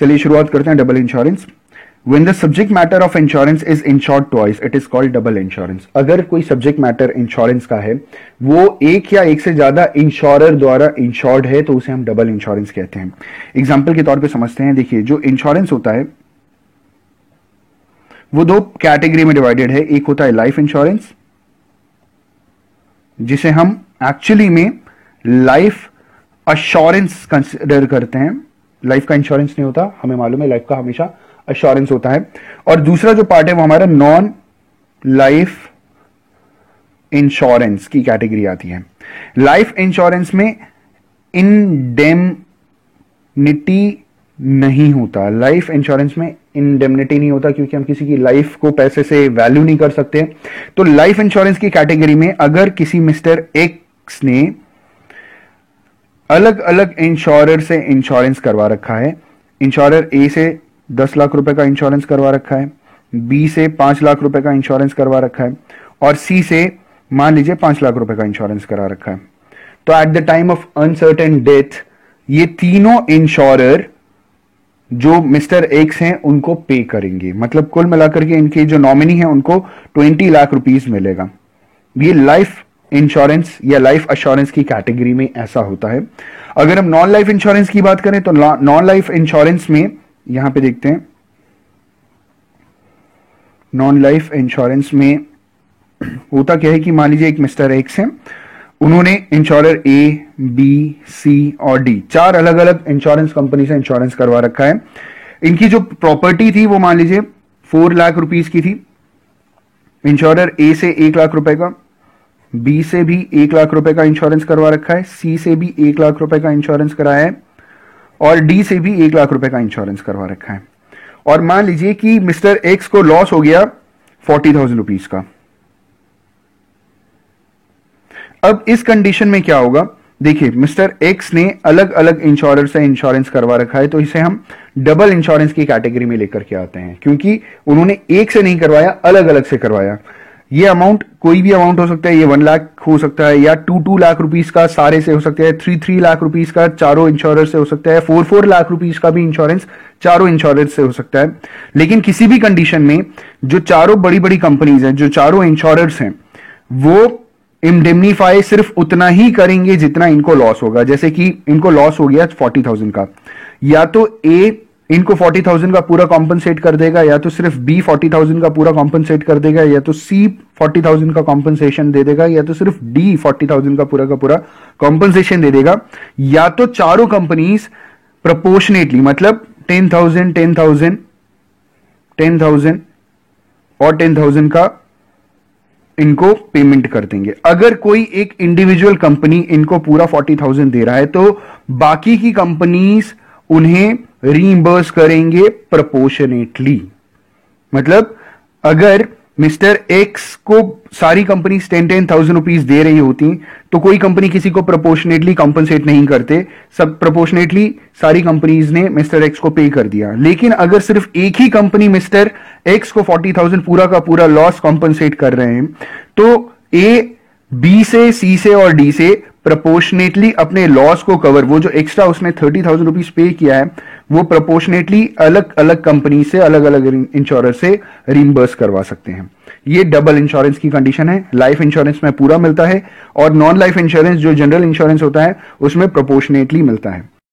चलिए शुरुआत करते हैं double insurance. When the subject matter of insurance is insured twice, it is called double insurance. अगर कोई सब्जेक्ट मैटर इंश्योरेंस का है, वो एक या एक से ज्यादा इंश्योरर द्वारा इंश्योर्ड है, तो उसे हम डबल इंश्योरेंस कहते हैं। एग्जाम्पल के तौर पे समझते हैं। देखिए, जो इंश्योरेंस होता है वो दो कैटेगरी में डिवाइडेड है। एक होता है लाइफ इंश्योरेंस, जिसे हम एक्चुअली में लाइफ अश्योरेंस कंसिडर करते हैं। लाइफ का इंश्योरेंस नहीं होता, हमें मालूम है, लाइफ का हमेशा अश्योरेंस होता है। और दूसरा जो पार्ट है वो हमारा नॉन लाइफ इंश्योरेंस की कैटेगरी आती है। लाइफ इंश्योरेंस में इंडेमनिटी नहीं होता। लाइफ इंश्योरेंस में इंडेमनिटी नहीं होता क्योंकि हम किसी की लाइफ को पैसे से वैल्यू नहीं कर सकते। तो लाइफ इंश्योरेंस की कैटेगरी में अगर किसी मिस्टर एक्स ने अलग अलग इंश्योरर से इंश्योरेंस करवा रखा है, इंश्योरर ए से 10 लाख रुपए का इंश्योरेंस करवा रखा है, बी से 5 लाख रुपए का इंश्योरेंस करवा रखा है, और सी से मान लीजिए 5 लाख रुपए का इंश्योरेंस करा रखा है, तो at the time of uncertain death ये तीनों इंश्योरर जो मिस्टर एक्स हैं उनको पे करेंगे। मतलब कुल मिलाकर के इनके जो नॉमिनी है उनको 20 लाख रुपीस मिलेगा। ये लाइफ इंश्योरेंस या लाइफ अश्योरेंस की कैटेगरी में ऐसा होता है। अगर हम नॉन लाइफ इंश्योरेंस की बात करें तो नॉन लाइफ इंश्योरेंस में यहां पे देखते हैं, नॉन लाइफ इंश्योरेंस में होता क्या है कि मान लीजिए एक मिस्टर एक्स है, उन्होंने इंश्योरर ए, बी, सी और डी 4 अलग अलग इंश्योरेंस कंपनी से इंश्योरेंस करवा रखा है। इनकी जो प्रॉपर्टी थी वो मान लीजिए 4 लाख रुपीस की थी। इंश्योरर ए से 1 लाख रुपए का, बी से भी 1 लाख रुपए का इंश्योरेंस करवा रखा है, सी से भी 1 लाख रुपए का इंश्योरेंस कराया है, और डी से भी 1 लाख रुपए का इंश्योरेंस करवा रखा है। और मान लीजिए कि मिस्टर एक्स को लॉस हो गया 40,000 रुपीस का। अब इस कंडीशन में क्या होगा? देखिए, मिस्टर एक्स ने अलग अलग इंश्योरर से इंश्योरेंस करवा रखा है, तो इसे हम डबल इंश्योरेंस की कैटेगरी में लेकर के आते हैं, क्योंकि उन्होंने एक से नहीं करवाया, अलग अलग से करवाया। ये अमाउंट कोई भी अमाउंट हो सकता है, ये 1 लाख हो सकता है, या 2 लाख रुपीस का सारे से हो सकता है, 3 लाख रुपीस का चारों इंश्योरर से हो सकता है, 4 लाख रुपीस का भी इंश्योरेंस चारों इंश्योरर से हो सकता है। लेकिन किसी भी कंडीशन में जो चारों बड़ी बड़ी कंपनीज हैं, जो चारों इंश्योरर्स हैं, वो इंडेमनीफाई सिर्फ उतना ही करेंगे जितना इनको लॉस होगा। जैसे कि इनको लॉस हो गया 40,000 का, या तो ए इनको 40,000 का पूरा कॉम्पनसेट कर देगा, या तो सिर्फ बी 40,000 का पूरा कॉम्पनसेट कर देगा, या तो सी 40,000 का कॉम्पनसेशन दे देगा, या तो सिर्फ डी 40,000 का पूरा कॉम्पनसेशन दे देगा, या तो चारों कंपनीज प्रोपोर्शनेटली, मतलब 10,000, 10,000, 10,000 और 10,000 का इनको पेमेंट कर देंगे। अगर कोई एक इंडिविजुअल कंपनी इनको पूरा 40,000 दे रहा है, तो बाकी की कंपनीज उन्हें रीइंबर्स करेंगे प्रोपोर्शनेटली। मतलब अगर मिस्टर एक्स को सारी कंपनी 10,000 रुपीज दे रही होती, तो कोई कंपनी किसी को प्रोपोर्शनेटली कॉम्पनसेट नहीं करते, सब प्रोपोर्शनेटली सारी कंपनीज ने मिस्टर एक्स को पे कर दिया। लेकिन अगर सिर्फ एक ही कंपनी मिस्टर एक्स को 40,000 पूरा का पूरा लॉस कॉम्पनसेट कर रहे हैं, तो ए, बी से, सी से और डी से प्रोपोर्शनेटली अपने लॉस को कवर, वो जो एक्स्ट्रा उसने 30,000 रुपीज पे किया है, वो प्रोपोर्शनेटली अलग अलग कंपनी से, अलग अलग इंश्योरर से रिम्बर्स करवा सकते हैं। ये डबल इंश्योरेंस की कंडीशन है। लाइफ इंश्योरेंस में पूरा मिलता है, और नॉन लाइफ इंश्योरेंस जो जनरल इंश्योरेंस होता है उसमें प्रोपोर्शनेटली मिलता है।